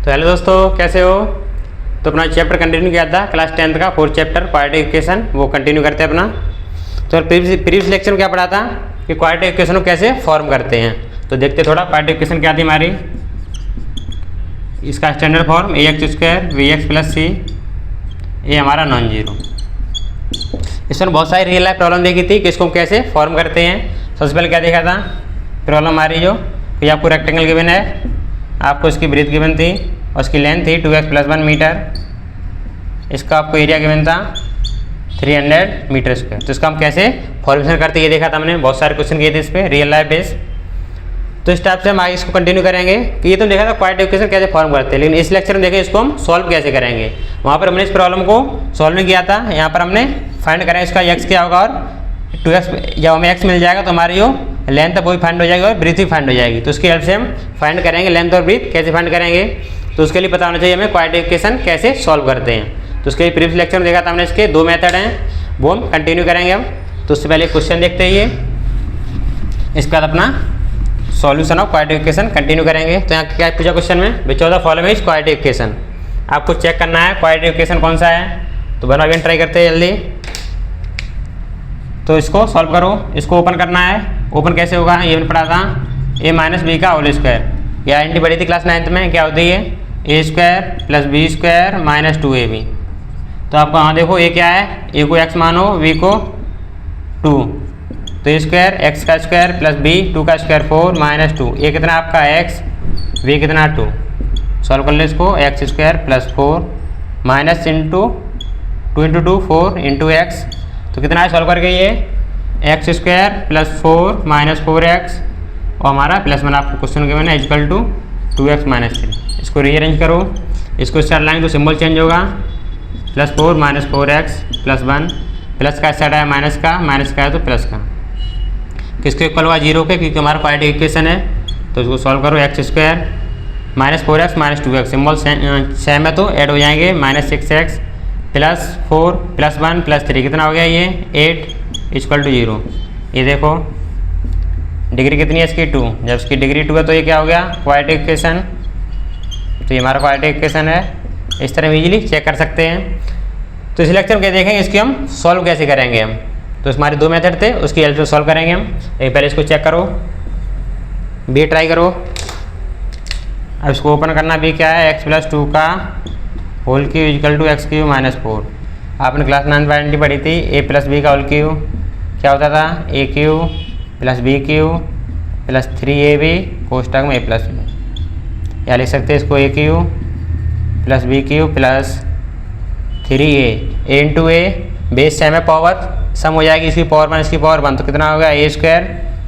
तो हेलो दोस्तों, कैसे हो। तो अपना चैप्टर कंटिन्यू किया था क्लास 10th का 4th चैप्टर क्वाड्रेटिक इक्वेशन, वो कंटिन्यू करते हैं अपना। तो प्रीवियस लेक्चर में क्या पढ़ा था कि क्वाड्रेटिक इक्वेशन को कैसे फॉर्म करते हैं। तो देखते थोड़ा क्वाड्रेटिक इक्वेशन क्या थी हमारी। इसका standard form ax² bx + c, ये हमारा नॉन जीरो। इसमें बहुत सारी रियल लाइफ प्रॉब्लम देखी थी कि इसको हम कैसे फॉर्म करते हैं। सबसे पहले क्या देखा था प्रॉब्लम हमारी जो कि आपको रेक्टेंगल गिवन है, आपको इसकी ब्रीथ गिवन थी और इसकी लेंथ थी 2x + 1 मीटर। इसका आपको एरिया गिवन था 300 मीटर स्क्वायर। तो इसका हम कैसे फॉर्मेशन करते ये देखा था हमने, बहुत सारे क्वेश्चन किए थे इस पर रियल लाइफ बेस। तो इस टाइप से हम आगे इसको कंटिन्यू करेंगे कि ये तो देखा था क्वाड्रेटिक इक्वेशन कैसे फॉर्म करते हैं, लेकिन इस लेक्चर में देखें इसको हम सॉल्व कैसे करेंगे। वहाँ पर हमने इस प्रॉब्लम को सॉल्व नहीं किया था, यहाँ पर हमने फाइंड करें इसका x क्या होगा और 2x जब हमें x मिल जाएगा तो हमारी जो लेंथ है वो भी फाइंड हो जाएगी और ब्रीथ भी फाइंड हो जाएगी। तो उसकी हेल्प से हम फाइंड करेंगे लेंथ और ब्रीथ कैसे फाइंड करेंगे। तो उसके लिए पता होना चाहिए हमें क्वाड्रेटिक इक्वेशन कैसे सॉल्व करते हैं। तो उसके लिए प्रीवियस लेक्चर में देखा था हमने, इसके दो मेथड हैं, वो हम कंटिन्यू करेंगे हम। तो उससे पहले क्वेश्चन देखते हैं ये, इसके बाद अपना solution of quadratic equation continue करेंगे। तो यहाँ क्या पूछा क्वेश्चन में, which of the following is quadratic equation. आपको चेक करना है क्वाड्रेटिक इक्वेशन कौन सा है। तो बना अगेन ट्राई करते हैं जल्दी। तो इसको सॉल्व करो, इसको ओपन करना है। ओपन कैसे होगा ये मैंने पढ़ा था, a - b का होल स्क्वायर। या आइडेंटिटी पढ़ी थी क्लास 9th में, क्या होती है a² + b² - 2ab। तो आपको यहाँ देखो a क्या है, a को x मानो, b को 2, तो a² x का स्क्वायर + b 2 का स्क्वायर 4 - 2। a कितना आपका x, b कितना 2। सॉल्व कर लो इसको, x² + 4 माइनस इंटू 2 × 2 4 × x। तो कितना है सॉल्व करके ये x² + 4 - 4x और हमारा +1 आपको क्वेश्चन गिवन है इक्वल टू 2x - 3। इसको रीअरेंज करो, इसको स्टार लाएंगे तो सिंबल चेंज होगा, +4 - 4x +1, प्लस का साइड आया माइनस का है तो प्लस का, किसके इक्वल हुआ 0 के, क्योंकि हमारा क्वाड्रेटिक इक्वेशन है। तो इसको सॉल्व करो, x² - 4x - 2x symbol same है तो ऐड हो जाएंगे, -6x +4 +1 +3 कितना हो गया ये 8 = 0। ये देखो डिग्री कितनी है इसकी 2, जब इसकी डिग्री 2 है तो ये क्या हो गया क्वाड्रेटिक इक्वेशन। तो ये हमारा क्वाड्रेटिक इक्वेशन है, इस तरह इजीली चेक कर सकते हैं। तो इस लेक्चर में क्या देखेंगे, इसकी हम सॉल्व कैसे करेंगे हम। तो हमारे दो मेथड थे, उसकी हेल्प से सॉल्व करेंगे हम। पहले इसको चेक करो, b ट्राई करो। अब इसको ओपन करना, b क्या है x + 2 का होल क्यूब = x³ - 4। आपने क्लास 9 में आइडेंटिटी पढ़ी थी, a + b का होल क्यूब क्या होता था a³ + b³ + 3ab कोष्टक में a + b। या लिख सकते हैं इसको a³ + b³ + 3a × a, base same है, पावर सम हो जाएगी, इसकी पावर 1 इसकी पावर 1, तो कितना होगा a²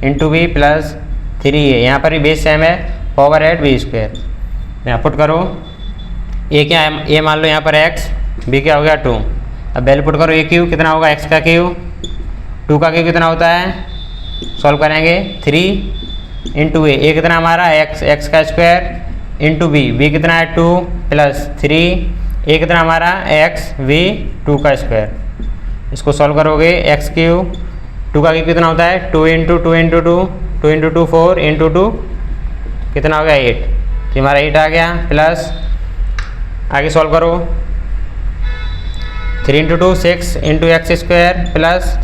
× b + 3a। यहाँ पर भी बेस सेम है, पावर ऐड b²। यहाँ पुट करो, a क्या है, a मान लो यहाँ पर x, b क्या हो गया 2। अब वैल्यू पुट करो, a³ कितना होगा x का क्यूब, 2 का क्यूब कितना होता है, सॉल्व करेंगे 3 × a कितना हमारा x का स्क्वायर × b कितना है 2 + 3, a कितना हमारा x v 2 का स्क्वायर। इसको सॉल्व करोगे, x³ 2 का क्यूब कितना होता है 2 × 2 × 2 2 × 2 4 × 2 कितना हो गया 8। तो हमारा 8 आ गया, प्लस आगे सॉल्व करो 3 × 2 6 × x² +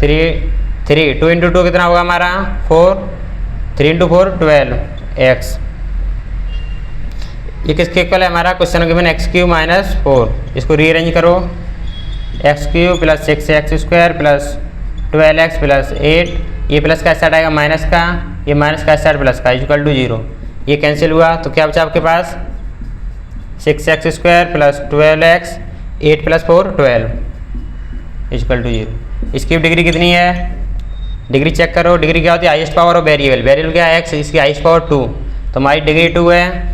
3 2 × 2 कितना होगा हमारा 4, 3 × 4 12x। ये किसके इक्वल है हमारा क्वेश्चन गिवन x³ - 4। इसको रीअरेंज करो, x³ + 6x² + 12x + 8, ये प्लस का साइड आएगा माइनस का, ये माइनस का साइड प्लस का = 0। ये कैंसिल हुआ तो क्या बचा आपके पास 6x² + 12x 8 + 4 12 = 0। इसकी डिग्री कितनी है, डिग्री चेक करो, डिग्री क्या होती है हाईएस्ट पावर ऑफ वेरिएबल क्या है x, इसकी हाईएस्ट पावर 2, तो हमारी डिग्री 2 है।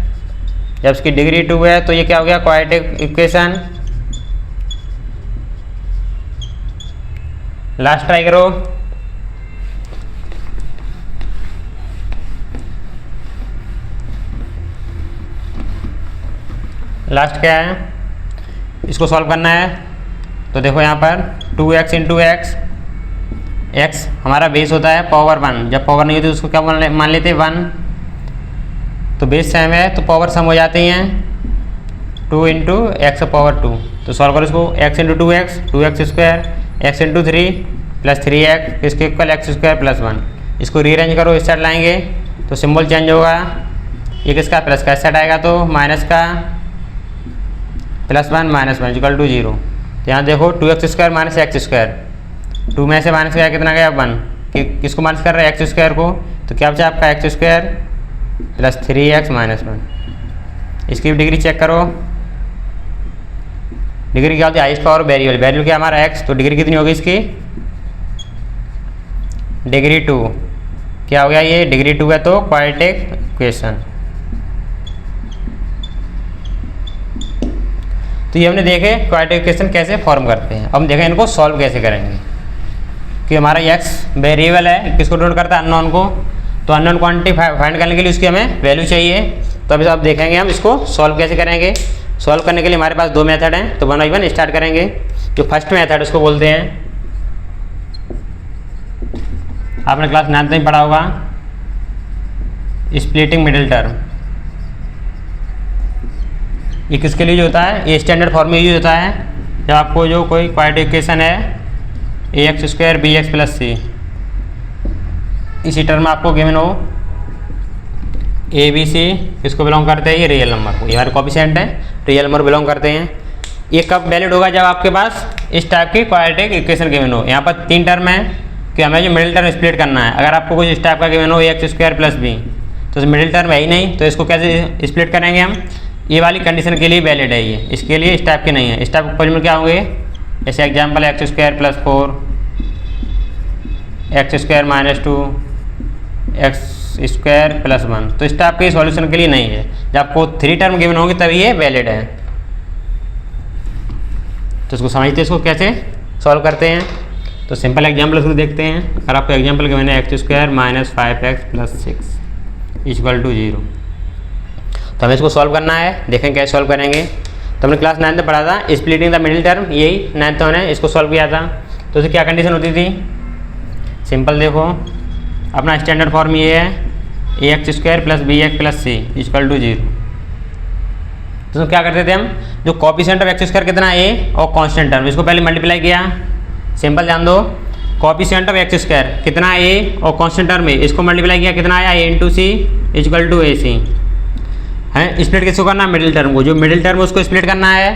जब इसकी डिग्री 2 है तो ये क्या हो गया क्वाड्रेटिक इक्वेशन। लास्ट ट्राई करो, लास्ट क्या है, इसको सॉल्व करना है। तो देखो यहाँ पर 2x × x, x हमारा बेस होता है पावर 1, जब पावर नहीं होती उसको क्या मान लेते हैं 1। तो बेस सेम है तो पावर सम हो जाती हैं, 2 इंटू एक्स पावर 2। तो सॉल्व करो इसको, x into 2x square, x into 3 plus 3x इसके इक्वल x स्क्वायर प्लस 1। इसको रीअरेंज करो, इस साइड लाएंगे तो सिंबल चेंज होगा, ये किसका प्लस का, इस साइड आएगा तो माइनस का प्लस 1 माइनस 1 इक्वल टू 0। तो यहाँ देखो 2x square minus x square, 2 में से माइनस गया कितना गया 1, किसको माइनस कर रहा है एक्स स्क्वायर को, तो क्या बचा आपका x square plus 3x minus 1। इसकी भी डिग्री चेक करो, डिग्री क्या होती है हाईएस्ट पावर वेरिएबल, वेरिएबल क्या हमारा x, तो डिग्री कितनी होगी इसकी, डिग्री 2। क्या हो गया ये, डिग्री 2 है तो क्वाड्रेटिक इक्वेशन। तो ये हमने देखे क्वाड्रेटिक इक्वेशन कैसे फॉर्म करते हैं। अब हम देखें इनको सॉल्व कैसे करेंगे, कि हमारा x वेरिएबल है, किसको डिनोट करता है, अननोन को। तो अननोन क्वांटिटी फाइंड करने के लिए उसकी हमें वैल्यू चाहिए। तो अभी आप देखेंगे हम इसको सॉल्व कैसे करेंगे। सॉल्व करने के लिए हमारे पास 2 मेथड हैं, तो 1 बाई 1 स्टार्ट करेंगे। जो फर्स्ट मेथड उसको बोलते हैं, आपने क्लास 9 में पढ़ा होगा, स्प्लिटिंग मिडिल टर्म। ये किसके लिए जो होता है, ये स्टैंडर्ड फॉर्म में यूज होता है जब आपको जो कोई क्वाड्रेटिक इक्वेशन है ax square b x plus c, इसी टर्म में आपको गिवन हो ए बी सी, किसको बिलोंग करते हैं, ये रियल नंबर को, ये हमारे कोफिशिएंट है, रियल नंबर बिलोंग करते हैं। ये कब वैलिड होगा, जब आपके पास इस टाइप की क्वाड्रेटिक इक्वेशन गिवन हो। यहाँ पर 3 टर्म है कि हमें जो मिडिल टर्म स्प्लिट करना है। अगर आपको कुछ इस टाइप का गिवन हो एक्स स्क्वायर प्लस बी, तो मिडिल टर्म है ही नहीं, तो इसको कैसे स्प्लिट करेंगे हम, ये वाली कंडीशन के लिए वैलिड है ये, इसके लिए इस टाइप के नहीं है। इस टाइप के क्या होंगे, जैसे example x square plus 4, x square minus 2, x square plus 1। तो इस टाइप के सॉल्यूशन के लिए नहीं है। जब आपको 3 टर्म गिवन होंगे तभी ये वैलिड है। तो इसको समझते हैं, इसको कैसे सॉल्व करते हैं। तो सिंपल एग्जाम्पल शुरू देखते हैं। अगर आपको एग्जाम्पल गिवन है x square minus 5x plus 6 equal to 0, तो हमें इसको सॉल्व करना है। देखें कैसे सॉल्व करेंगे। तो हमने क्लास 9 में पढ़ा था स्प्लिटिंग द मिडिल टर्म, यही 9th में इसको सॉल्व किया था। तो उसे क्या कंडीशन होती थी, सिंपल देखो अपना स्टैंडर्ड फॉर्म ये है a x square plus b x plus c equal to 0। तो क्या करते थे हम, जो कोफिशिएंट ऑफ एक्स स्क्वायर कितना ए और कांस्टेंट टर्म, इसको पहले मल्टीप्लाई किया। सिंपल जान दो, कोफिशिएंट ऑफ एक्स स्क्वायर कितना ए और कांस्टेंट टर्म ए, इसको मल्टीप्लाई किया कितना आया, ए इंटू सी इक्वल टू ए सी है। स्प्लिट किसको करना है, मिडिल टर्म को, जो मिडिल टर्म उसको स्प्लिट करना है।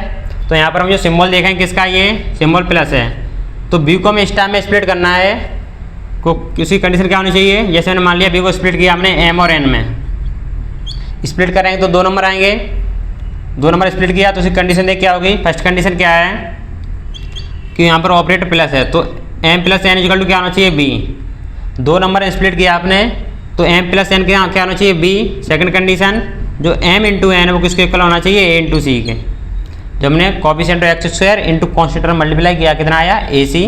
तो यहाँ पर हम जो सिंबल देखें किसका, ये सिंबल प्लस है, तो बी को हमें स्टार में स्प्लिट करना है। को उसकी कंडीशन क्या होनी चाहिए, जैसे मैंने मान लिया बी को स्प्लिट किया हमने एम और एन में, स्प्लिट करेंगे तो 2 नंबर आएंगे। 2 नंबर स्प्लिट किया तो उसकी कंडीशन देख क्या होगी, फर्स्ट कंडीशन क्या है कि यहाँ पर ऑपरेटर प्लस है, तो m plus n equal to क्या होना चाहिए, बी। 2 नंबर स्प्लिट किया आपने तो एम प्लस एन क्या होना चाहिए, बी। सेकंड कंडीशन जो m इंटू एन है वो किसके इक्वल होना चाहिए, a इंटू सी के। जब हमने coefficient of x square into constant multiply किया कितना आया, ए सी।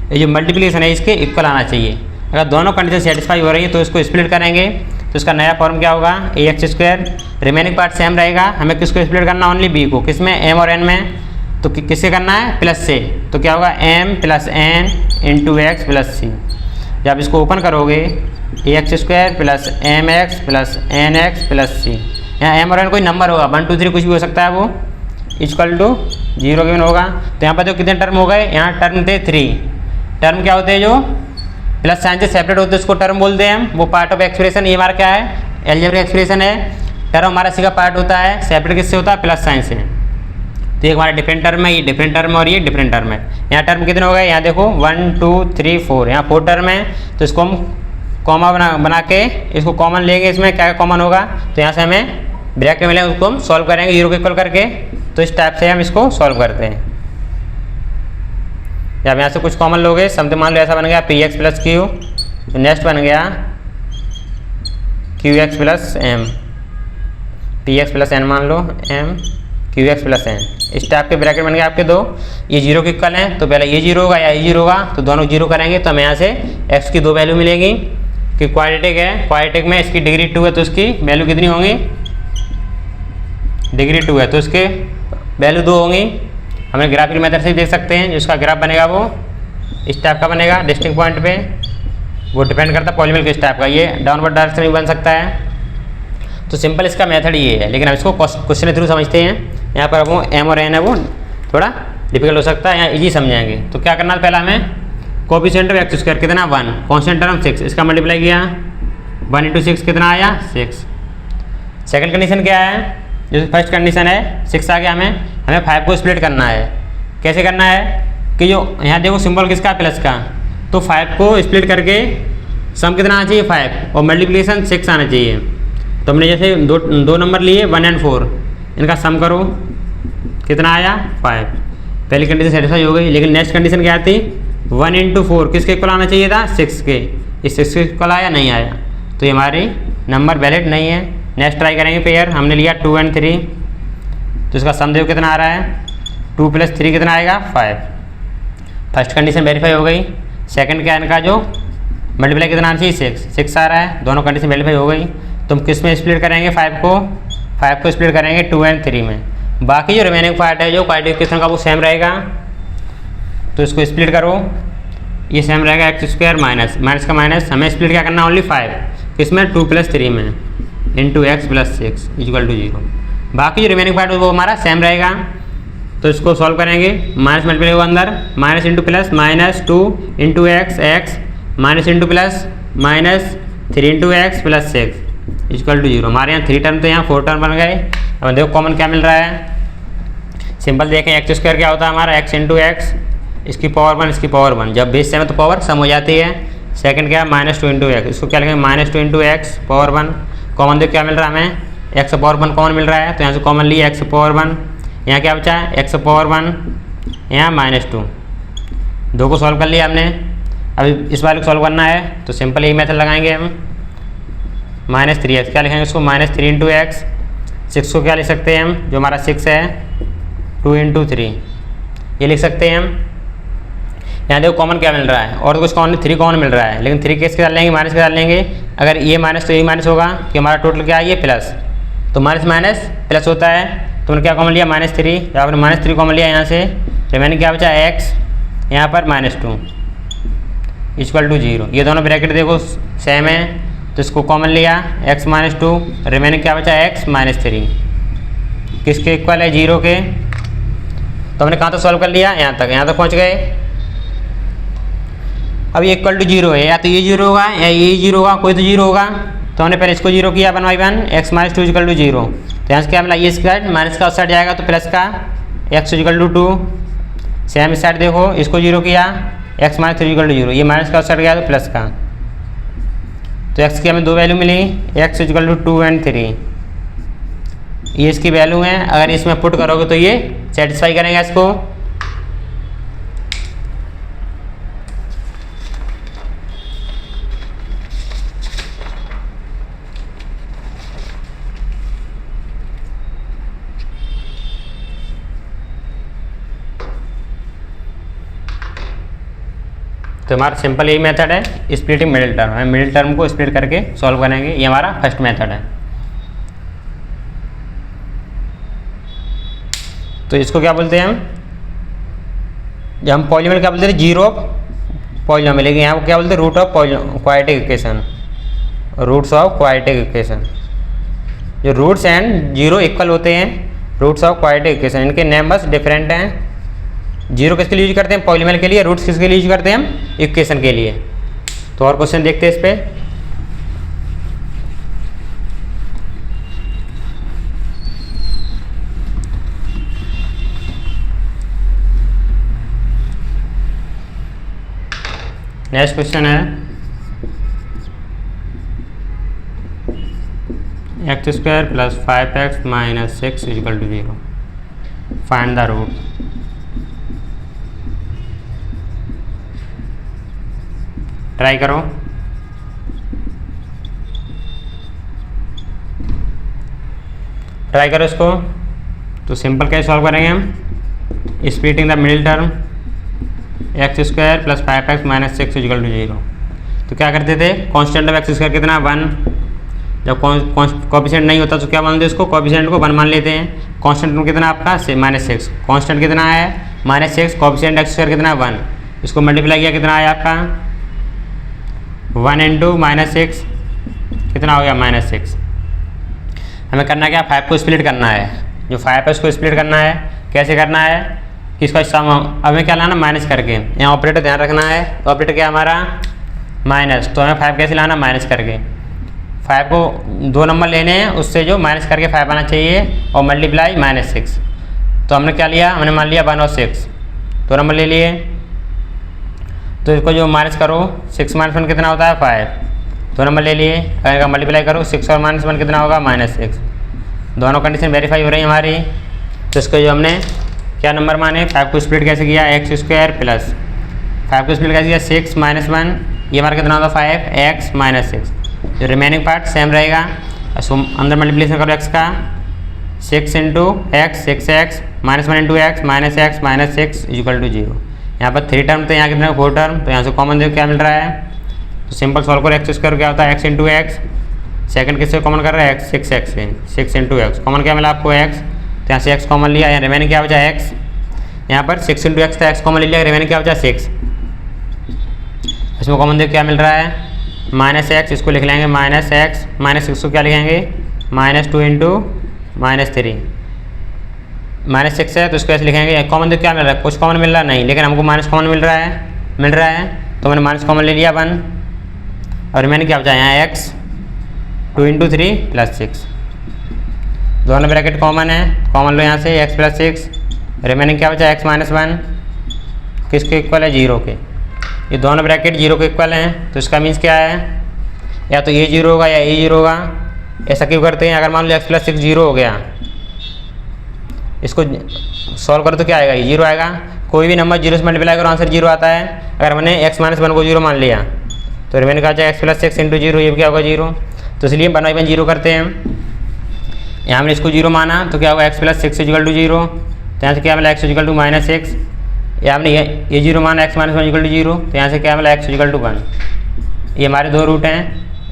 ये जो मल्टीप्लिकेशन है इसके इक्वल आना चाहिए। अगर दोनों कंडीशन सेटिस्फाई हो रही है तो इसको स्प्लिट करेंगे, तो इसका नया फॉर्म क्या होगा, a x square. Remaining part same रहेगा, हमें किसको स्प्लिट करना, ओनली बी को, किसमें, एम और एन में। तो किससे करना है, प्लस से, तो क्या होगा m plus n into x plus c. जब इसको ओपन करोगे a x square plus m x plus n x plus c, यहाँ एम और एन कोई नंबर होगा, 1 2 3 कुछ भी हो सकता है, वो इक्वल टू 0 गिवन होगा। तो यहाँ पर जो कितने टर्म हो गए, यहाँ टर्म थे 3। टर्म क्या होते हैं, जो प्लस साइन से सेपरेट होते हैं उसको टर्म बोलते हैं हम। वो पार्ट ऑफ एक्सप्रेशन, ये हमारा क्या है, अलजेब्रिक एक्सप्रेशन है। टर्म हमारा सी का पार्ट होता है, सेपरेट किससे होता है, प्लस साइन से। तो ये हमारा डिफरेंट टर्म है, ये डिफरेंट टर्म है और ये डिफरेंट टर्म है। यहाँ टर्म कितने हो गए, यहाँ देखो 1 2 3 4, यहाँ 4 टर्म है। तो इसको हम कॉमा बना के इसको कॉमन लेंगे, इसमें क्या कॉमन होगा, तो यहाँ से हमें ब्रैकेट मिलेगा, उसको हम सॉल्व करेंगे 0 को इक्वल करके। तो इस टाइप से हम इसको सॉल्व करते हैं। जब यहाँ से कुछ कॉमन लोगे, समथिंग मान लो ऐसा बन गया पी एक्स प्लस क्यू, तो नेक्स्ट बन गया q x plus m, p x plus n मान लो, m q x plus n. इस टाइप के ब्रैकेट बन गए आपके 2, ये 0 के इक्वल हैं। तो पहले ये 0 होगा या ये 0 होगा, तो दोनों 0 करेंगे तो हमें यहाँ से x की 2 वैल्यू मिलेगी कि क्वाड्रेटिक है। क्वाड्रेटिक में इसकी डिग्री 2 है तो इसकी वैल्यू कितनी होंगी, डिग्री 2 है तो इसके वैल्यू 2 होंगी। हमें ग्राफिकल मेथड से देख सकते हैं, जिसका ग्राफ बनेगा वो इस टाइप का बनेगा डिस्टिंक्ट पॉइंट पे। वो डिपेंड करता है पॉलीनोमियल किस टाइप का, ये डाउनवर्ड डायरेक्शन में बन सकता है। तो सिंपल इसका मेथड ये है, लेकिन हम इसको क्वेश्चन के थ्रू समझते हैं। यहाँ पर वो m और n है वो थोड़ा डिफिकल्ट हो सकता है, यहाँ इजी समझाएंगे। तो क्या करना है पहला हमें, कोफिशिएंट ऑफ एक्स स्क्वायर कितना 1, कांस्टेंट टर्म 6, इसका मल्टीप्लाई किया 1 × 6 कितना आया 6। सेकंड कंडीशन क्या है, जैसे फर्स्ट कंडीशन है 6 आ गया, हमें 5 को स्प्लिट करना है। कैसे करना है कि जो यहाँ देखो सिंबल किसका प्लस का, तो 5 को स्प्लिट करके सम कितना आना चाहिए 5 और मल्टीप्लिकेशन 6 आना चाहिए। तो हमने जैसे दो नंबर लिए 1 और 4, इनका सम करो कितना आया 5। पहली कंडीशन सेटिस्फाई हो गई। लेकिन नेक्स्ट कंडीशन क्या आती, 1 × 4 किसके इक्वल आना चाहिए था 6 के, इस 6 के इक्वल आया नहीं आया, तो ये हमारी नंबर वैलिड नहीं है। नेक्स्ट ट्राई करेंगे पेयर, हमने लिया 2 और 3, तो इसका सम देखो कितना आ रहा है 2 + 3 कितना आएगा 5। फर्स्ट कंडीशन वेरीफाई हो गई। सेकंड क्या इनका जो मल्टीप्लाई कितना आना चाहिए 6 आ रहा है, दोनों कंडीशन वेरीफाई हो गई। तो हम किस में स्प्लिट करेंगे 5 को स्प्लिट करेंगे 2 और 3 में। बाकी जो रिमेनिंग पार्ट है जो क्वाड्रिप्लिकेशन का वो सेम रहेगा, तो इसको स्प्लिट करो, ये सेम रहेगा x² माइनस का माइनस, हमें स्प्लिट क्या करना ओनली 5 किसमें 2 + 3 में इंटू x + 6 = 0। बाकी जो रिमेनिंग पार्ट वो हमारा सेम रहेगा। तो इसको सॉल्व करेंगे, माइनस मल्टीप्लाई होगा अंदर, minus into plus -2 × x minus into plus -3 × x + 6 = 0। हमारे यहाँ 3 टर्म तो यहाँ 4 टर्म बन गए। अब देखो कॉमन क्या मिल रहा है, सिंपल देखें x² क्या होता है हमारा x × x, इसकी पावर 1 इसकी पावर 1, जब बेस सेम है तो पावर सम हो जाती है। सेकंड क्या है -2 × x, इसको क्या लिखेंगे -2 × x पावर 1। कॉमन देखो क्या मिल रहा है हमें, x पावर 1 कॉमन मिल रहा है, तो यहाँ से कॉमन लिए x पावर 1, यहाँ क्या बचा है x पावर 1, यहाँ -2, दो को सॉल्व कर लिया हमने। अब इस वाले को सॉल्व करना है तो सिंपल यही मेथड लगाएंगे हम, -3x क्या लिखेंगे इसको -3 × x, 6 को क्या लिख सकते हैं हम, जो हमारा 6 है 2 × 3 ये लिख सकते हैं हम। यहाँ देखो कॉमन क्या मिल रहा है, और तो कुछ कॉमन 3 कॉमन मिल रहा है, लेकिन 3 किसके डाल लेंगे माइनस के डाल लेंगे। अगर ये माइनस तो ये माइनस होगा कि हमारा टोटल क्या है ये प्लस, तो माइनस प्लस होता है। तो मैंने क्या कॉमन लिया -3, तो आपने -3 कॉमन लिया यहाँ से, रिमेनिंग क्या बचा x यहाँ पर -2 = 0। ये दोनों ब्रैकेट देखो सेम है, तो इसको कॉमन लिया x -2, रिमेनिंग क्या बचा x -3 किसके इक्वल है 0 के। तो हमने कहाँ तक सॉल्व कर लिया, यहाँ तक पहुँच गए। अब ये = 0 है, या तो ये 0 होगा या ये 0 होगा, कोई तो 0 होगा। तो हमने पहले इसको 0 किया 1/1, x -2 = 0। तो यहाँ से क्या मिला, ये स्क्वायर माइनस का उस साइड जाएगा तो प्लस का x = 2। सेम इस साइड देखो, इसको 0 किया x -3 = 0, ये माइनस का उस साइड गया तो प्लस का। तो x की हमें दो वैल्यू मिली, x = 2 और 3, ये इसकी वैल्यू है। अगर इसमें पुट करोगे तो ये सेटिस्फाई करेंगे इसको। तो हमारा सिंपल यही मेथड है, स्प्लिटिंग मिडिल टर्म। हम मिडिल टर्म को स्प्लिट करके सॉल्व करेंगे, ये हमारा फर्स्ट मेथड है। तो इसको क्या बोलते हैं हम, जब हम पॉलीनोमियल क्या बोलते हैं 0 ऑफ पॉलीनोमियल, लेकिन यहाँ क्या बोलते हैं root of quadratic equation, roots of quadratic equation. जो रूट्स एंड 0 इक्वल होते हैं रूट्स ऑफ क्वाड्रेटिक इक्वेशन, इनके नेम बस डिफरेंट हैं। 0 किसके लिए यूज करते हैं पॉलीनोमियल के लिए, रूट्स किसके लिए यूज करते हैं हम इक्वेशन के लिए। तो और क्वेश्चन देखते हैं इस पर। नेक्स्ट क्वेश्चन है x² + 5x - 6 = 0, find the root. Try करो। इसको। तो सिंपल कैसे सॉल्व करेंगे हम, splitting the middle term x² + 5x - 6 = 0। तो क्या करते थे, कांस्टेंट ऑफ x² कितना 1, जब कोएफिशिएंट नहीं होता तो क्या मानते हैं इसको, कोएफिशिएंट को 1 मान लेते हैं। कांस्टेंट कितना आपका -6, कांस्टेंट कितना है -6, कोएफिशिएंट x² कितना 1, इसको मल्टीप्लाई किया कितना आया आपका 1 × -6 कितना हो गया -6। हमें करना क्या 5 को स्प्लिट करना है, जो 5 है उसको स्प्लिट करना है। कैसे करना है कि इसका सम अब हमें क्या लाना, माइनस करके। यहाँ ऑपरेटर ध्यान रखना है, तो ऑपरेटर क्या हमारा माइनस, तो हमें 5 कैसे लाना, माइनस करके। 5 को 2 नंबर लेने हैं, उससे जो माइनस करके 5 आना चाहिए और मल्टीप्लाई -6। तो हमने क्या लिया, हमने मान लिया 1 और 6 2 नंबर ले लिए। तो इसको जो माइनस करो, 6 - 1 कितना होता है 5 2 नंबर ले लिए। अगर इनका मल्टीप्लाई करो 6 और -1 कितना होगा -6। दोनों कंडीशन वेरीफाई हो रही है हमारी। तो इसको जो हमने क्या नंबर माने, 5 को स्प्लिट कैसे किया, x² प्लस 5 को स्प्लिट कैसे किया 6 - 1, ये हमारा कितना होगा 5x - 6। जो रिमेनिंग पार्ट सेम रहेगा, अंदर मल्टीप्लिकेशन करो x का, 6 × x 6x -1 × x -x -6 = 0। यहाँ पर 3 टर्म थे, यहाँ कितना 4 टर्म, तो यहाँ से कॉमन देखो क्या मिल रहा है। तो सिंपल सॉल्व करो, x² क्या होता है x × x, सेकंड किससे कॉमन कर रहा है x 6x से, 6 × x कॉमन क्या मिला आपको x, तो यहाँ से x कॉमन लिया, यहाँ रिमेनिंग क्या बचा x, यहाँ पर 6 × x था, x कॉमन ले लिया, रिमेनिंग क्या बचा 6। इसमें कॉमन देखो क्या मिल रहा है -x, इसको लिख लेंगे -x -6 को क्या लिखेंगे -2 × -3 -6 है, तो इसको ऐसे लिखेंगे। कॉमन देखो क्या मिल रहा है, कुछ कॉमन मिल रहा नहीं, लेकिन हमको माइनस कॉमन मिल रहा है, तो मैंने माइनस कॉमन ले लिया 1 और रिमेनिंग क्या बचा यहाँ x 2 × 3 + 6। दोनों ब्रैकेट कॉमन है, कॉमन लो यहाँ से x + 6, रिमेनिंग क्या बचा x - 1 किसके इक्वल है 0 के। ये दोनों ब्रैकेट 0 के इक्वल हैं, तो इसका मीन्स क्या है, या तो ये 0 होगा या ये 0 होगा। ऐसा क्यों करते हैं, अगर मान लो x + 6 0 हो गया, इसको सॉल्व करो तो क्या आएगा, ये 0 आएगा। कोई भी नंबर 0 से मल्टीप्लाई करो आंसर 0 आता है। अगर हमने x - 1 को 0 मान लिया, तो रिमेनिंग का जाए x + 6 × 0, ये भी क्या होगा 0। तो इसलिए 1/1 0 करते हैं। यहाँ हमने इसको 0 माना, तो क्या होगा x + 6 = 0, तो यहाँ से क्या मिला x = -6। या हमने ये 0 माना x - 1 = 0, तो यहाँ से क्या मिला x = 1। ये हमारे 2 रूट हैं,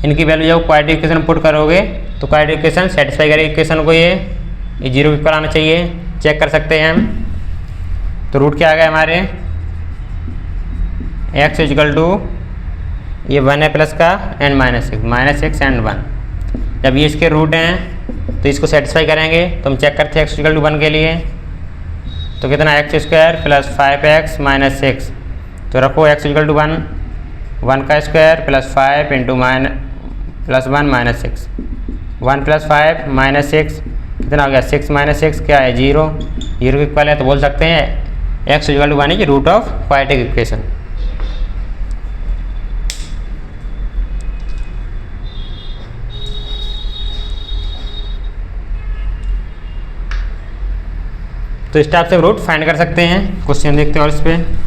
इनकी वैल्यू जब क्वाड्रेटिक इक्वेशन पुट करोगे तो क्वाड्रेटिक इक्वेशन सेटिस्फाई करेगी इक्वेशन को। ये 0 के इक्वल आना चाहिए, चेक कर सकते हैं हम। तो रूट क्या आ गया हमारे x = ये 1 है प्लस का एंड -6 एंड 1। जब ये इसके रूट हैं तो इसको सेटिस्फाई करेंगे, तो हम चेक करते हैं x = 1 के लिए। तो कितना x² + 5x - 6, तो रखो x = 1 1 का स्क्वायर प्लस 5 × -1 -6 1 + 5 -6 कितना हो गया 6 - 6 क्या है 0 के इक्वल है। तो बोल सकते हैं x = 1 is root of quadratic equation. तो इस टाइप से रूट फाइंड कर सकते हैं। क्वेश्चन देखते हैं और इस पर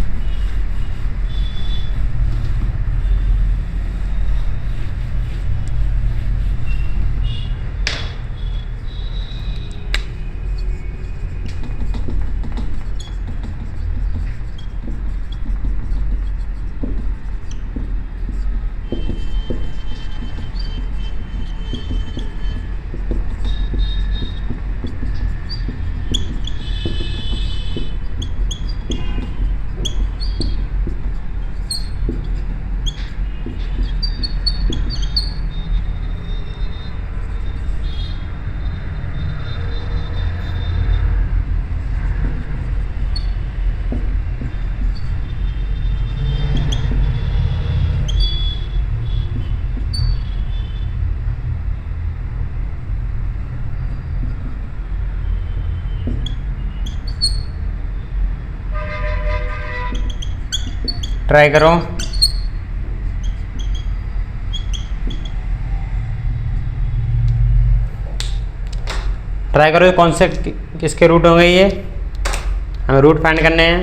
ट्राई करो। ट्राई करो कौन से किसके रूट होंगे, ये हमें रूट फाइंड करने हैं।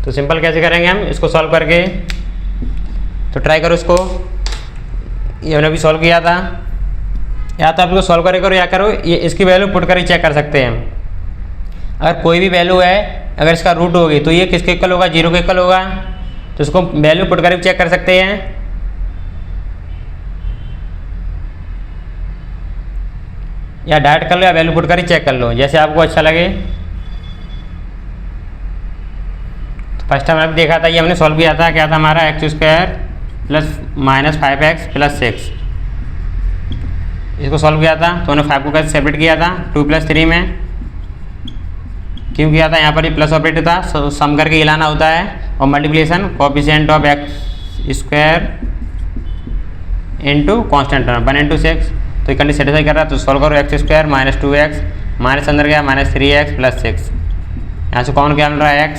तो सिंपल कैसे करेंगे हम इसको सॉल्व करके, तो ट्राई करो इसको। ये हमने अभी सॉल्व किया था, या तो आप इसको सॉल्व करो या करो ये इसकी वैल्यू पुट कर ही चेक कर सकते हैं। अगर कोई भी वैल्यू है, अगर इसका रूट होगी तो ये किसके इक्वल होगा 0 के इक्वल होगा, तो इसको वैल्यू पुट कर भी चेक कर सकते हैं। या डायरेक्ट कर लो या वैल्यू पुट कर ही चेक कर लो, जैसे आपको अच्छा लगे। तो फर्स्ट टाइम हमने देखा था, ये हमने सॉल्व किया था, क्या था हमारा x² + -5x + 6। इसको सॉल्व किया था तो मैंने 5 को कैसे सेपरेट किया था 2 + 3 में, क्यों किया था, यहाँ पर ही प्लस ऑपरेटर था, सम करके ये लाना होता है, और multiplication coefficient of x² into constant term 1 × 6, तो ये कंडीशन सेटिस्फाई कर रहा है। तो सॉल्व करो x² - 2x माइनस अंदर गया -3x + 6, यहाँ से कॉमन क्या मिल रहा है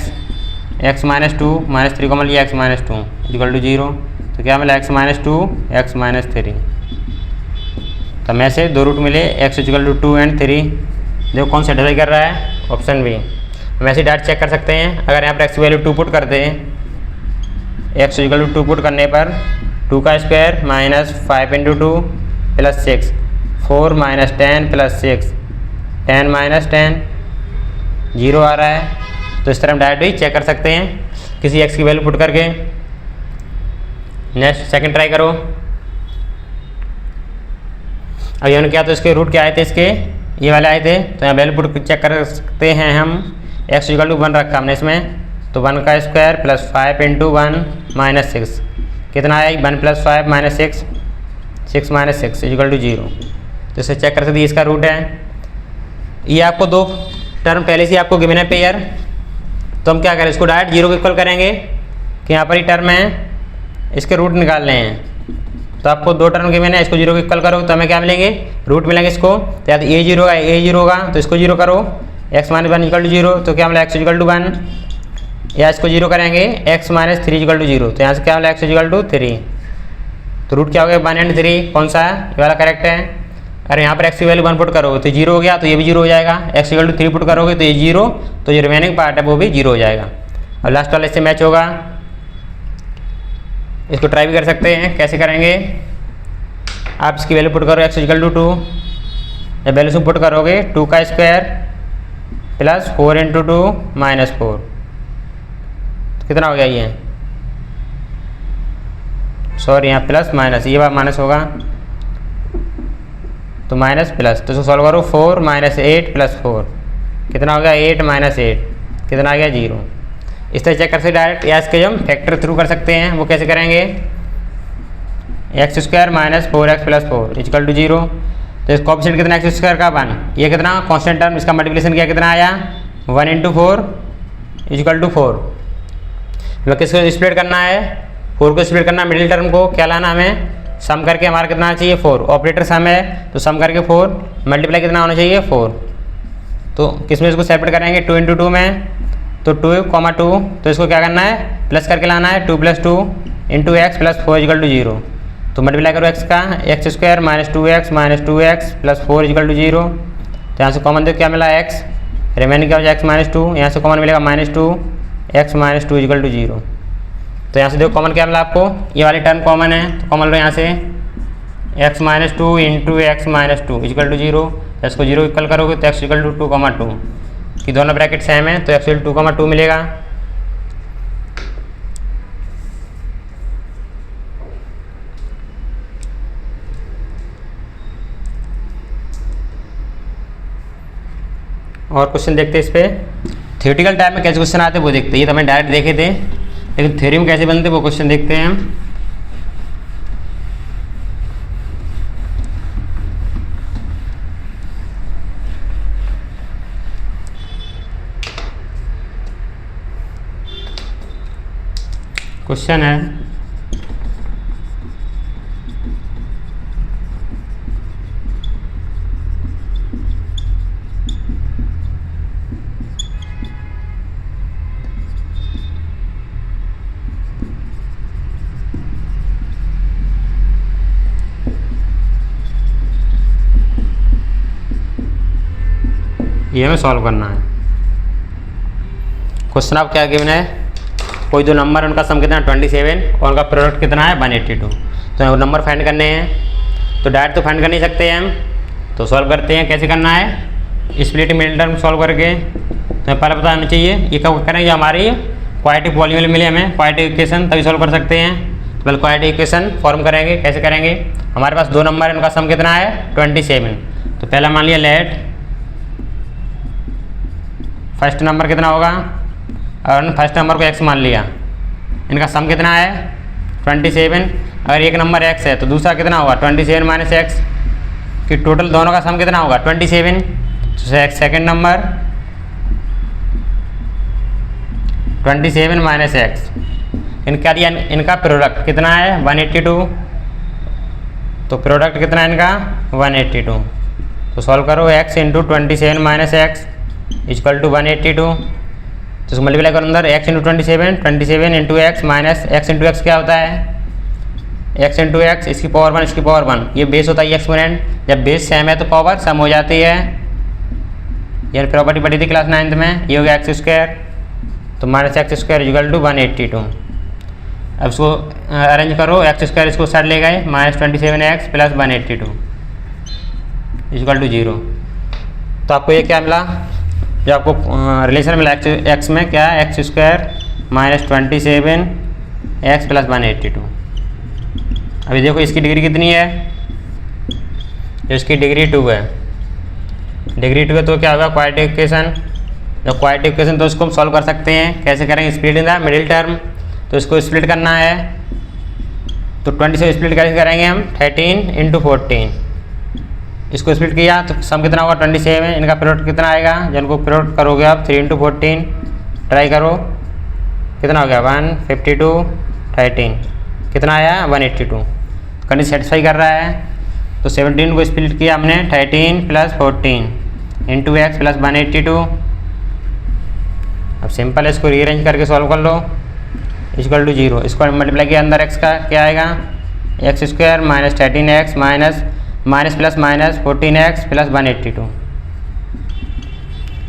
x -2 -3 कॉमन लिया x -2 = 0, तो क्या मिला x -2 x -3, तो में से 2 रूट मिले x = 2 और 3, देखो कौन सेटिस्फाई कर रहा है, ऑप्शन बी। हम ऐसे डायरेक्ट चेक कर सकते हैं, अगर यहाँ पर x की वैल्यू 2 पुट करते हैं, x = 2 पुट करने पर 2 का स्क्वायर -5 × 2 + 6 4 - 10 + 6 10 - 10 0 आ रहा है, तो इस तरह हम डायरेक्ट ही चेक कर सकते हैं किसी x की वैल्यू पुट करके। नेक्स्ट सेकंड ट्राई करो। अब ये क्या, तो इसके रूट क्या आए थे, इसके ये वाले आए थे, तो यहाँ वैल्यू पुट चेक कर सकते हैं हम। x = 1 रखा हमने इसमें, तो 1 का स्क्वायर + 5 × 1 - 6 कितना आया, 1 + 5 - 6 6 - 6 = 0, तो इसे चेक कर सकते हैं, इसका रूट है। ये आपको 2 टर्म पहले से आपको गिवन है पेयर, तो हम क्या करें, इसको डायरेक्ट 0 को इक्वल करेंगे कि यहाँ पर ही टर्म है, इसके रूट निकालने हैं, तो आपको 2 टर्म गिवन है, इसको 0 को इक्वल करो तो हमें क्या मिलेंगे, रूट मिलेंगे इसको, तो या तो a 0 होगा तो इसको 0 करो, x - 1 = 0, तो क्या मिला x = 1, या इसको 0 करेंगे x - 3 = 0, तो यहाँ से क्या मिला x = 3, तो रूट क्या हो गया 1 और 3, कौन सा है, ये वाला करेक्ट है। अरे यहाँ पर x की वैल्यू 1 पुट करोगे तो 0 हो गया, तो ये भी 0 हो जाएगा, x = 3 पुट करोगे तो ये 0, तो ये रिमेनिंग पार्ट है वो भी 0 हो जाएगा, और लास्ट वाला इससे मैच होगा। इसको ट्राई भी कर सकते हैं, कैसे करेंगे, आप इसकी वैल्यू पुट करो x = 2, या वैल्यू पुट करोगे 2 का स्क्वायर + 4 × 2 - 4, तो कितना हो गया ये, सॉरी यहाँ प्लस माइनस, ये बार माइनस होगा, तो माइनस प्लस, तो इसको सॉल्व करो 4 - 8 + 4 कितना हो गया, 8 - 8 कितना आ गया, 0। इस तरह चेक कर सकते डायरेक्ट, या इसके हम फैक्टर थ्रू कर सकते हैं, वो कैसे करेंगे, x² - 4x + 4 = 0, तो इस कोएफिशिएंट कितना x² का 1, ये कितना कांस्टेंट टर्म, इसका मल्टीप्लिकेशन किया कितना आया 1 × 4 = 4। हमें किसको स्प्लिट करना है, 4 को स्प्लिट करना, मिडिल टर्म को क्या लाना, हमें सम करके हमारा कितना चाहिए 4, ऑपरेटर सम है तो सम करके 4 मल्टीप्लाई कितना होना चाहिए 4, तो किसमें इसको सेपरेट करेंगे 2 × 2 में, तो 2, 2, तो इसको क्या करना है प्लस करके लाना है, 2 + 2 × x + 4 = 0, तो मल्टीप्लाई करो x का, x² - 2x - 2x + 4 = 0, तो यहाँ से कॉमन देखो क्या मिला x, रिमेनिंग क्या हो जाए x - 2, यहाँ से कॉमन मिलेगा -2 x - 2 = 0, तो यहाँ से देखो कॉमन क्या मिला आपको, ये वाली टर्म कॉमन है, तो कॉमन लो यहाँ से x - 2 × x - 2 = 0, इसको 0 इक्वल करोगे तो x = 2, 2 कि दोनों ब्रैकेट सेम है, तो x = 2, 2 मिलेगा। और क्वेश्चन देखते हैं इस पर, थ्योरेटिकल टाइप में कैसे क्वेश्चन आते हैं वो देखते हैं, ये तो हमें डायरेक्ट देखे थे, लेकिन थ्योरी में कैसे बनते वो क्वेश्चन देखते हैं हम। क्वेश्चन है ये हमें सॉल्व करना है। क्वेश्चन आप क्या गिवन है, कोई दो नंबर उनका सम कितना 27 और उनका प्रोडक्ट कितना है 182, तो नंबर फाइंड करने हैं, तो डायरेक्ट तो फाइंड कर नहीं सकते हैं हम, तो सॉल्व करते हैं। कैसे करना है, स्प्लिट मिडिल टर्म सॉल्व करके, तो पहले पता होना चाहिए ये कब करेंगे, हमारी क्वाड्रेटिक पॉलीनोमियल मिले हमें क्वाड्रेटिक इक्वेशन, तभी सॉल्व कर सकते हैं। तो पहले क्वाड्रेटिक इक्वेशन फॉर्म करेंगे, कैसे करेंगे, हमारे पास दो नंबर है उनका सम कितना है 27, तो पहला मान लिया लेट फर्स्ट नंबर कितना होगा, और फर्स्ट नंबर को x मान लिया, इनका सम कितना है 27, अगर एक नंबर x है तो दूसरा कितना होगा 27 - x, कि टोटल दोनों का सम कितना होगा 27। सेकेंड नंबर 27 माइनस एक्स, इनका दिया इनका प्रोडक्ट कितना है 182, तो प्रोडक्ट कितना है इनका 182। तो सॉल्व करो x into 27 minus x equal to 182। तो इसको मल्टीप्लाई करो अंदर x into 27 into x minus x into x क्या होता है x इंटू एक्स, इसकी पावर 1 इसकी पावर 1, ये बेस होता है एक्सपोनेंट। जब बेस सेम है तो पावर सम हो जाती है। यानी प्रॉपर्टी पढ़ी थी क्लास 9th में, ये हो गया एक्स स्क्वायर, तो minus x square equal to 182। अब इसको अरेंज करो, एक्स स्क्वायर इसको साइड ले गए, minus 27x plus 182 equal to 0। तो आपको ये क्या मिला, जो आपको रिलेशन मिला एक्स में क्या है x square minus 27x plus 182। अभी देखो इसकी डिग्री कितनी है, इसकी डिग्री 2 है, डिग्री 2 है तो क्या होगा क्वाड्रेटिक इक्वेशन। जब क्वाड्रेटिक इक्वेशन तो उसको हम सॉल्व कर सकते हैं, कैसे करेंगे, split in the middle term. तो इसको स्प्लिट करना है, तो 20 से स्प्लिट कैसे करेंगे हम 13 इंटू 14, इसको स्प्लिट किया तो सम कितना होगा 27, इनका प्रोडक्ट कितना आएगा, जिनको प्रोडक्ट करोगे आप 3 इंटू 14 ट्राई करो कितना हो गया 152, 13 कितना आया 182, कंडीशन सेटिस्फाई कर रहा है। तो 17 को स्प्लिट किया हमने 13 प्लस 14 इंटू एक्स प्लस 182। अब सिंपल इसको रीअरेंज करके सॉल्व कर लो, इक्वल टू 0। इसको मल्टीप्लाई किया अंदर x का क्या आएगा x square minus 13x minus minus plus minus 14x plus 182।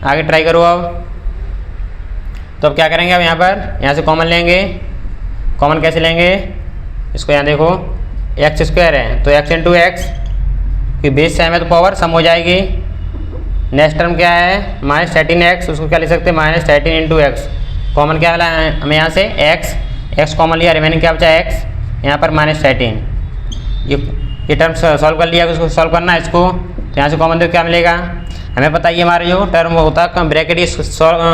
आगे ट्राई करो अब। तो अब क्या करेंगे, अब यहाँ से कॉमन लेंगे। कॉमन कैसे लेंगे, इसको यहाँ देखो एक्स स्क्वायर है तो x इंटू एक्स की बेस सेम है तो पावर सम हो जाएगी। नेक्स्ट टर्म क्या है माइनस 13x, उसको क्या ले सकते हैं माइनस 13 इंटू एक्स। कॉमन क्या मिला हमें यहाँ से x कॉमन लिया, रिमेनिंग क्या बचा x, यहाँ पर माइनस 13। ये टर्म सॉल्व कर लिया, उसको सॉल्व करना है इसको। तो यहाँ से कॉमन देखो क्या मिलेगा, हमें पता है हमारा जो टर्म होता है ब्रैकेट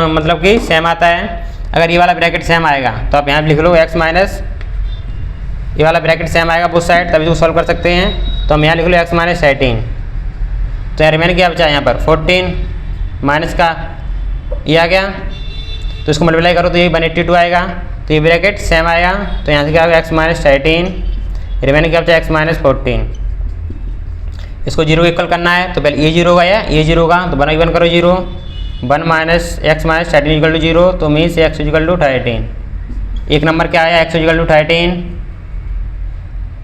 मतलब कि सेम आता है। अगर ये वाला ब्रैकेट सेम आएगा तो आप यहाँ लिख लो x माइनस ये वाला ब्रैकेट सेम आएगा बोथ साइड, तभी इसको सॉल्व कर सकते हैं। तो हम यहाँ लिख लो x माइनस 13, तो यहाँ रिमेनिंग क्या बचा यहाँ पर 14 माइनस का ये आ गया, तो इसको मल्टीप्लाई करो तो ये 182 आएगा, तो ये ब्रैकेट सेम आएगा। तो यहाँ से क्या होगा x माइनस 13, रिमेनिंग क्या बचा x माइनस 14। इसको 0 इक्वल करना है तो पहले ये 0 होगा या ये 0 होगा, तो 1 1 करो 0, 1 minus x minus 13 equal to 0, तो मीन्स x इक्वल टू 13। एक नंबर क्या आया x इक्वल टू 13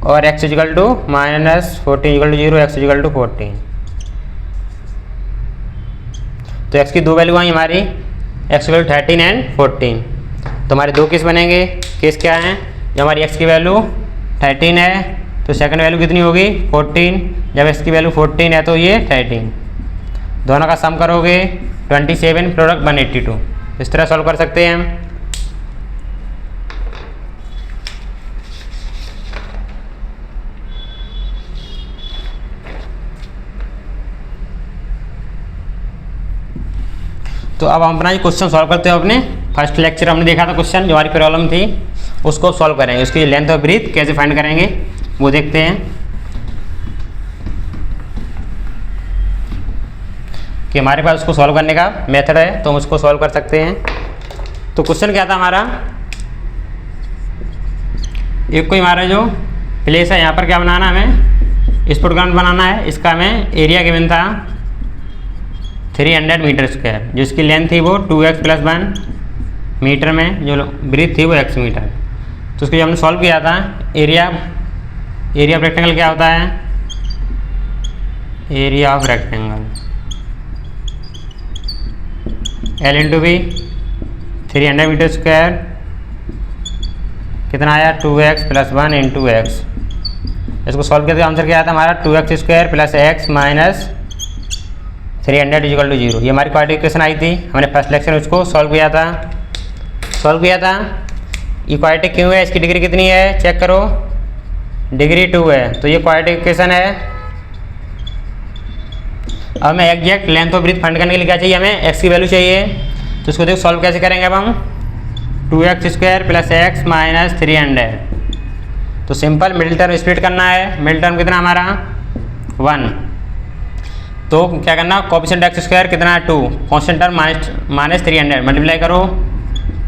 और x equal to minus 14 equal to 0, x equal to 14। तो x की दो वैल्यू आई हमारी x इक्वल 13 एंड 14। तो हमारे दो केस बनेंगे। केस क्या है, जब हमारी x की वैल्यू 13 है तो सेकंड वैल्यू कितनी होगी 14, जब x की वैल्यू 14 है तो ये 13। दोनों का सम करोगे 27 प्रोडक्ट 182। इस तरह सॉल्व कर सकते हैं हम। तो अब हम अपना ये क्वेश्चन सॉल्व करते हो। अपने फर्स्ट लेक्चर हमने देखा था क्वेश्चन जो हमारी प्रॉब्लम थी उसको सॉल्व करेंगे, उसकी लेंथ और ब्रीथ कैसे फाइंड करेंगे वो देखते हैं कि हमारे पास उसको सॉल्व करने का मेथड है तो हम उसको सॉल्व कर सकते हैं। तो क्वेश्चन क्या था हमारा, एक कोई हमारा जो प्लेस है यहाँ पर क्या बनाना हमें स्पोर्ट ग्राउंड बनाना है। इसका हमें एरिया गिवन था 300 मीटर स्क्वायर, जिसकी लेंथ थी वो 2x प्लस 1 मीटर में, जो ब्रीथ थी वो x मीटर। तो उसको जब हमने सॉल्व किया था एरिया ऑफ रेक्टेंगल क्या होता है, area of rectangle L into b 300 metre square कितना आया 2x प्लस 1 इंटू एक्स। इसको सॉल्व किया तो आंसर क्या आया था हमारा 2x square plus x minus 300 equal to 0। ये हमारी क्वाड्रेटिक इक्वेशन आई थी, हमने फर्स्ट लेक्चर में उसको सॉल्व किया था। ये क्वाड्रेटिक क्यों है, इसकी डिग्री कितनी है चेक करो, डिग्री 2 है, तो ये क्वाड्रेटिक इक्वेशन है। अब हमें एग्जैक्ट लेंथ और ब्रीथ फाइंड करने के लिए क्या चाहिए, हमें x की वैल्यू चाहिए। तो इसको देखो सॉल्व कैसे करेंगे अब हम 2x square plus x minus 300। तो सिंपल मिडिल टर्म स्प्लिट करना है। मिडिल टर्म कितना हमारा 1, तो क्या करना, कोफिशिएंट एक्स स्क्वायर कितना है 2, कॉन्स्टेंट टर्म माइनस 300, मल्टीप्लाई करो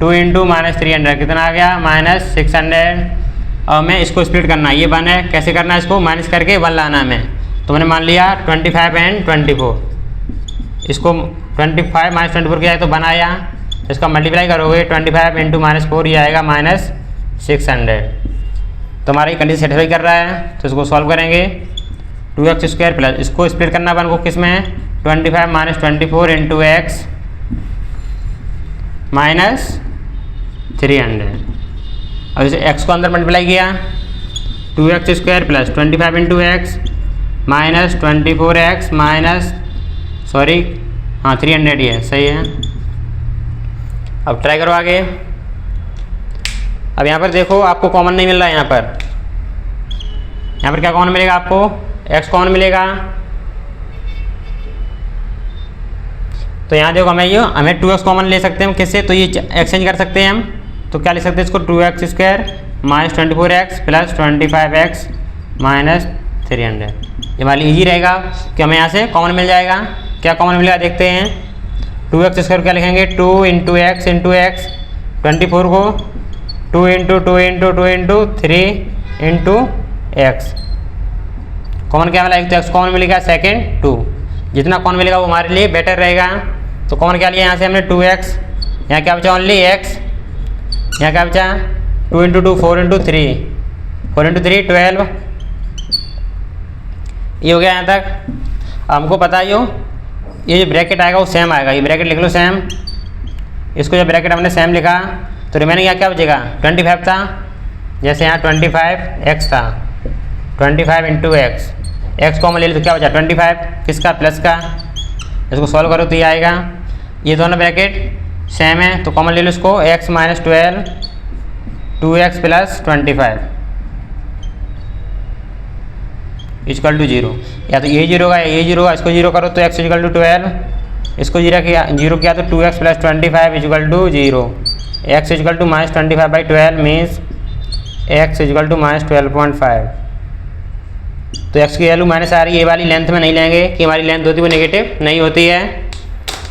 2 इंटू माइनस 300 कितना आ गया माइनस 600। और मैं इसको स्प्लिट करना, ये 1 है, कैसे करना है इसको माइनस करके 1 लाना है मैं, तो मैंने मान लिया 25 एंड 24, इसको 25 माइनस 24 किया है तो 1 आया, इसका मल्टीप्लाई करोगे 25 इंटू माइनस 4 ये आएगा माइनस 600। तो हमारी कंडीशन सेटिस्फाई कर रहा है, तो इसको सॉल्व करेंगे 2x स्क्वायर प्लस इसको स्प्लिट करना 1 को किस में है 25 माइनस 24 इंटू एक्स माइनस 300। अब इसे x को अंदर मल्टीप्लाई किया 2x square plus 25 into x minus 24x minus 300 ही है, सही है। अब ट्राई करो आगे। अब यहाँ पर देखो आपको कॉमन नहीं मिल रहा है, यहाँ पर क्या कॉमन मिलेगा आपको, x कॉमन मिलेगा। तो यहाँ देखो हमें 2x कॉमन ले सकते हैं हम किससे, तो ये एक्सचेंज कर सकते हैं हम, तो क्या लिख सकते हैं इसको 2x square minus 24x plus 25x minus 300। ये हमारे लिए ईजी रहेगा कि हमें यहाँ से कॉमन मिल जाएगा। क्या कॉमन मिलेगा देखते हैं, 2x स्क्वायर क्या लिखेंगे 2 इंटू एक्स 24 को 2 into 2 into 2 into 3 into x, common क्या मिला, एक तो एक्स कॉमन मिलेगा, सेकेंड 2, जितना कॉमन मिलेगा वो हमारे लिए बेटर रहेगा। तो कॉमन क्या लिया यहाँ से हमने 2x, यहाँ क्या बचा ओनली x, यहाँ क्या बचा 2 इंटू 2 4 इंटू 3 12, ये हो गया यहाँ तक। अब हमको पता है ये जो ब्रैकेट आएगा वो सेम आएगा, ये ब्रैकेट लिख लो सेम, इसको जब ब्रैकेट हमने सेम लिखा तो रिमेनिंग यहाँ क्या बचेगा 25 था, जैसे यहाँ 25x था 25 इंटू एक्स कॉमन ले लो तो क्या बचा 25 किसका प्लस का, इसको सॉल्व करो तो ये आएगा। ये दोनों ब्रैकेट सेम है तो कॉमन ले लो इसको, x minus 12 2x plus 25 equal to 0, या तो ये 0 होगा या ये 0 होगा, इसको 0 करो तो x इक्वल टू 12, इसको 0 किया तो 2x plus 25 equal to 0, x equal to minus 25 by 12 means x equal to minus 12.5। तो x की वैल्यू माइनस आ रही है, ये वाली लेंथ में नहीं लेंगे कि हमारी लेंथ होती है वो नेगेटिव नहीं होती है,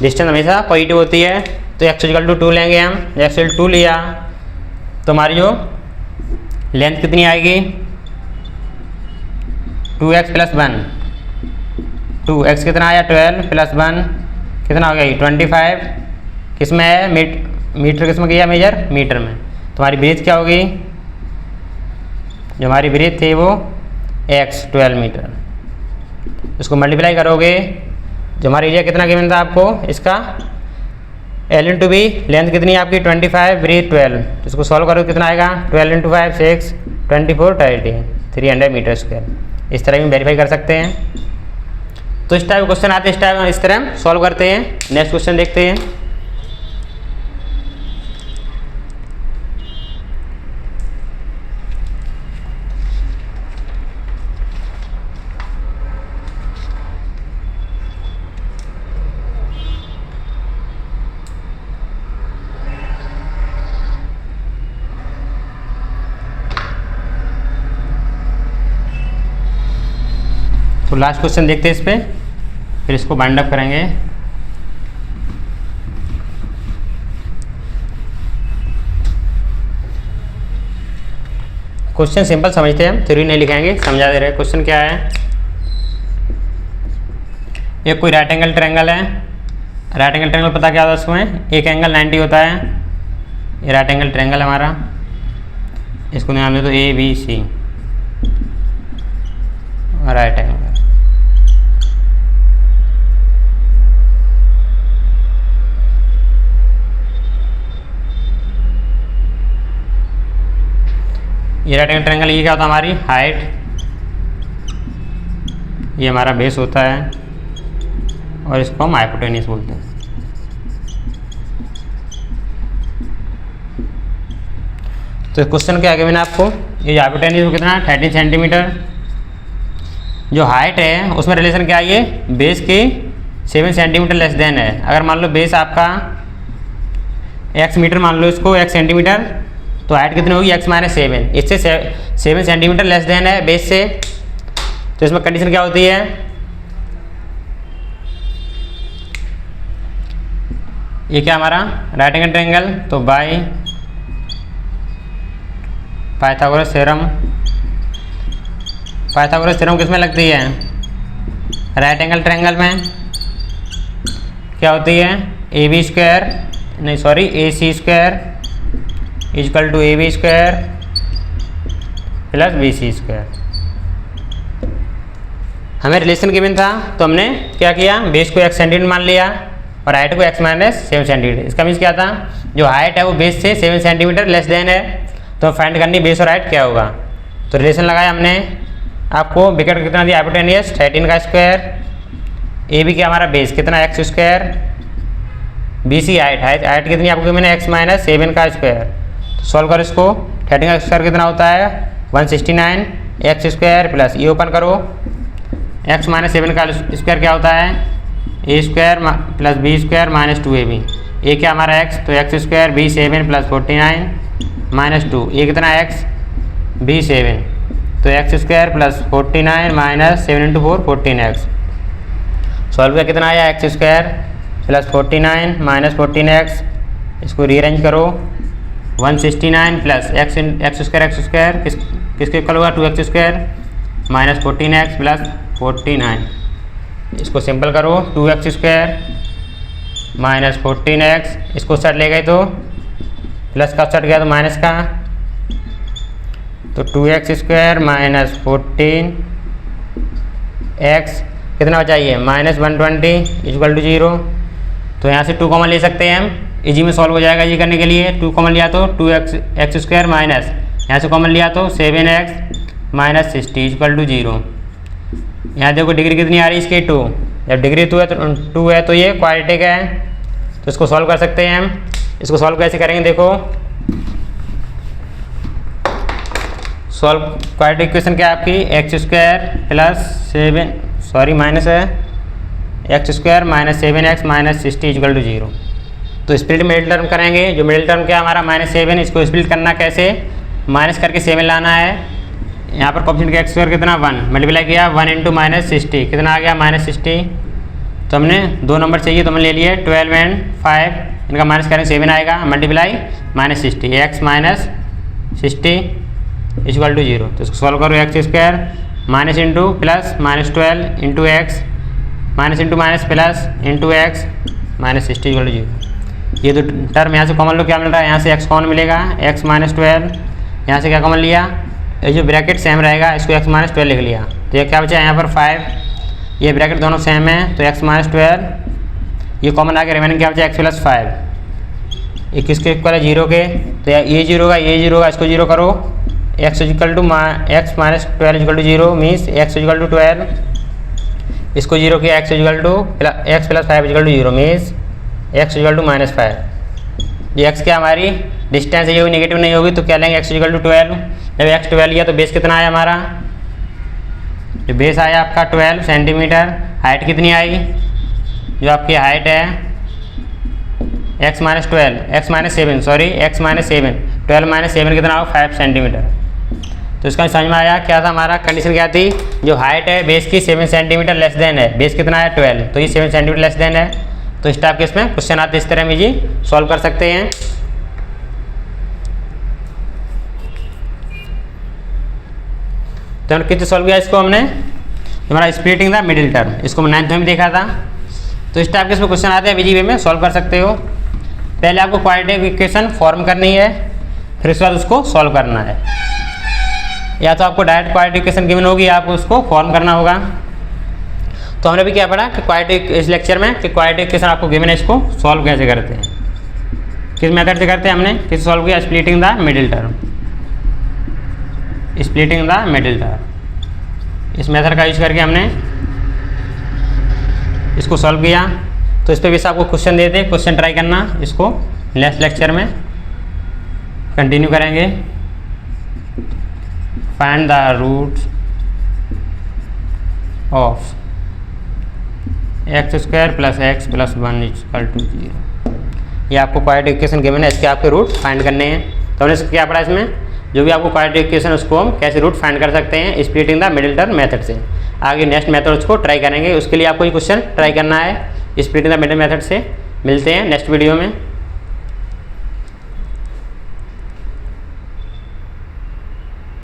डिस्टेंस हमेशा पॉजिटिव होती है। तो x इक्वल टू 2 लेंगे हम, x इक्वल 2 लिया तो हमारी जो लेंथ कितनी आएगी 2x प्लस 1, 2x कितना आया 12 प्लस 1 कितना हो गया 25, किस में है मीटर किस में किया मेजर मीटर में, तो हमारी ब्रीथ क्या होगी, जो हमारी ब्रीथ थी वो x 12 मीटर, इसको मल्टीप्लाई करोगे जो हमारी एरिया कितना गिवन था आपको इसका L इंटू बी, लेंथ कितनी है आपकी 25 ब्रीथ 12, तो इसको सॉल्व करो कितना आएगा 12 इंटू 5 6 24 30 300 मीटर स्क्वायर। इस तरह भी वेरीफाई कर सकते हैं। तो इस टाइप क्वेश्चन आते हैं, इस तरह हम सॉल्व करते हैं। नेक्स्ट क्वेश्चन देखते हैं। तो लास्ट क्वेश्चन देखते हैं इस पे, फिर इसको बाइंड अप करेंगे। क्वेश्चन सिंपल समझते हैं, थ्योरी नहीं लिखाएंगे, समझा दे रहे हैं। क्वेश्चन क्या है, ये कोई राइट एंगल ट्रायंगल है। राइट एंगल ट्रायंगल पता क्या होता है उसमें, एक एंगल 90 होता है। ये राइट एंगल ट्रायंगल हमारा, इसको नाम दे दो ABC राइट एंगल। ये राइट एंगल ट्रायंगल, ये क्या होता है हमारी हाइट, ये हमारा बेस होता है और इसको हम हाइपोटेन्यूस बोलते हैं। तो क्वेश्चन के आगे मैंने आपको ये हाइपोटेन्यूस कितना है 13 सेंटीमीटर। जो हाइट है उसमें रिलेशन क्या है, ये बेस की 7 सेंटीमीटर लेस देन है। अगर मान लो बेस आपका x मीटर मान लो इसको x सेंटीमीटर, तो हाइट कितनी होगी x माइनस 7, इससे 7 सेंटीमीटर लेस देन है बेस से। तो इसमें कंडीशन क्या होती है, ये क्या हमारा राइट एंगल ट्रायंगल, तो by Pythagoras theorem. Pythagoras theorem किस में लगती है? राइट एंगल ट्रायंगल में। क्या होती है? ए बी स्क्वायर नहीं sorry A C square equal to A B square plus B C square. हमें रिलेशन गिवन था तो हमने क्या किया, बेस को x सेंटीमीटर मान लिया और हाइट को x माइनस 7 सेंटीमीटर। इसका मीन्स क्या था, जो हाइट है वो बेस से 7 सेंटीमीटर लेस देन है, तो फाइंड करनी बेस और हाइट क्या होगा। तो रिलेशन लगाया हमने, आपको विकेट कितना दिया, हाइपोटेनियस 13 का स्क्वायर, ए बी क्या हमारा बेस कितना x square, B C height कितनी आपको मैंने x माइनस 7 का स्क्वायर। तो सॉल्व करो इसको, 13 का स्क्वायर कितना होता है 169 x स्क्वायर प्लस ये ओपन करो x माइनस 7 का स्क्वायर क्या होता है a square plus b square minus 2ab। A क्या हमारा x, तो x square b 7 plus 49 minus 2, ये कितना x बी 7, तो x square plus 49 minus 7 into 4 14x। Solve किया कितना आया x square plus 49 minus 14x, इसको रीअरेंज करो 169 प्लस एक्स स्क्वायर किसके इक्वल होगा 2x square minus 14x plus 49। इसको सिंपल करो 2x स्क्वायर माइनस 14x, इसको सेट ले गए तो प्लस का सेट गया तो माइनस का, तो 2x स्क्वायर माइनस 14x कितना बचाइए माइनस 120 इक्वल टू 0। तो यहाँ से 2 कॉमन ले सकते हैं हम, इजी में सॉल्व हो जाएगा ये करने के लिए। 2 कॉमन लिया तो 2x स्क्वायर माइनस यहाँ से कॉमन लिया तो 7x माइनस 60 इक्वल टू 0। यहाँ देखो डिग्री कितनी आ रही है इसकी 2, जब डिग्री 2 है तो ये क्वाड्रेटिक है, तो इसको सॉल्व कर सकते हैं हम। इसको सॉल्व कैसे करेंगे देखो, सॉल्व क्वाड्रेटिक इक्वेशन क्या है आपकी x square plus 7 sorry minus है x square minus 7x minus 60 equal to 0। तो स्प्लिट मिडिल टर्म करेंगे, जो मिडिल टर्म क्या हमारा माइनस 7, इसको स्प्लिट करना कैसे, माइनस करके 7 लाना है। यहाँ पर कोएफिशिएंट का x स्क्वायर कितना 1 मल्टीप्लाई किया 1 इंटू माइनस 60 कितना आ गया माइनस 60। तो हमने 2 नंबर चाहिए तो हमने ले लिए 12 एंड 5, इनका माइनस करेंगे 7 आएगा multiply minus 60 x minus 60 equal to 0। तो इसको सॉल्व करो x square minus into plus minus 12 into x minus into minus plus into x minus 60 equal to 0। ये तो टर्म यहाँ से कॉमन लो क्या मिल रहा है, यहाँ से x कॉमन मिलेगा x माइनस 12, यहाँ से क्या कॉमन लिया, ये जो ब्रैकेट सेम रहेगा इसको x माइनस 12 लिख लिया, तो ये क्या बचा यहाँ पर 5, ये ब्रैकेट दोनों सेम है तो x माइनस 12, ये कॉमन आके रिमेनिंग क्या बचा x प्लस 5, ये किसके इक्वल है 0 के, तो ये 0 का ये 0 का इसको 0 करो, x equal to x minus 12 equal to 0 means x equal to 12, इसको 0 किया x equal to x plus 5 equal to 0 means x equal to minus 5। ये x क्या हमारी डिस्टेंस ये नेगेटिव नहीं होगी तो क्या लेंगे x इक्वल टू 12। जब x 12 लिया तो बेस कितना आया हमारा, जो बेस आया आपका 12 सेंटीमीटर, हाइट कितनी आई, जो आपकी हाइट है x minus 12 x minus 7 sorry x minus 7 12 minus 7 कितना होगा 5 सेंटीमीटर। तो इसका समझ में आया क्या था हमारा कंडीशन क्या थी, जो हाइट है बेस की 7 सेंटीमीटर लेस देन है, बेस कितना है 12 तो ये 7 सेंटीमीटर लेस देन है। तो इस टाइप के इसमें क्वेश्चन आते इस तरह में जी सॉल्व कर सकते हैं। तो हमने कितने सॉल्व किया इसको, हमने हमारा स्प्लिटिंग द मिडिल टर्म, इसको 9th में देखा था। तो इस टाइप के इसमें क्वेश्चन आते हैं बीजी वे में सॉल्व कर सकते हो। पहले आपको क्वाड्रेटिक इक्वेशन फॉर्म करनी है, फिर उसके बाद उसको सॉल्व करना है, या तो आपको डायरेक्ट क्वाड्रेटिक इक्वेशन गिवन होगी आपको उसको फॉर्म करना होगा। तो हमने भी क्या पढ़ा कि क्वाड्रेटिक इस लेक्चर में कि क्वाड्रेटिक इक्वेशन आपको गिवन है, इसको सॉल्व कैसे करते हैं, किस मेथड से करते हैं, हमने किस सॉल्व किया splitting the middle term, splitting the middle term, इस मेथड का यूज करके हमने इसको सॉल्व किया। तो इस पर भी आपको क्वेश्चन देते, क्वेश्चन ट्राई करना, इसको नेक्स्ट लेक्चर में कंटिन्यू करेंगे। Find the root of x square plus x plus 1 equal to 0। ये आपको क्वाड्रेटिक इक्वेशन गिवन है, इसके आपके रूट फाइंड करने हैं। तो हमने क्या पढ़ा इसमें, जो भी आपको क्वाड्रेटिक इक्वेशन उसको हम कैसे रूट फाइंड कर सकते हैं splitting the middle term method से। आगे नेक्स्ट मेथड उसको ट्राई करेंगे, उसके लिए आपको ये क्वेश्चन ट्राई करना है स्प्लिटिंग द मिडिल मेथड से, मिलते हैं नेक्स्ट वीडियो में।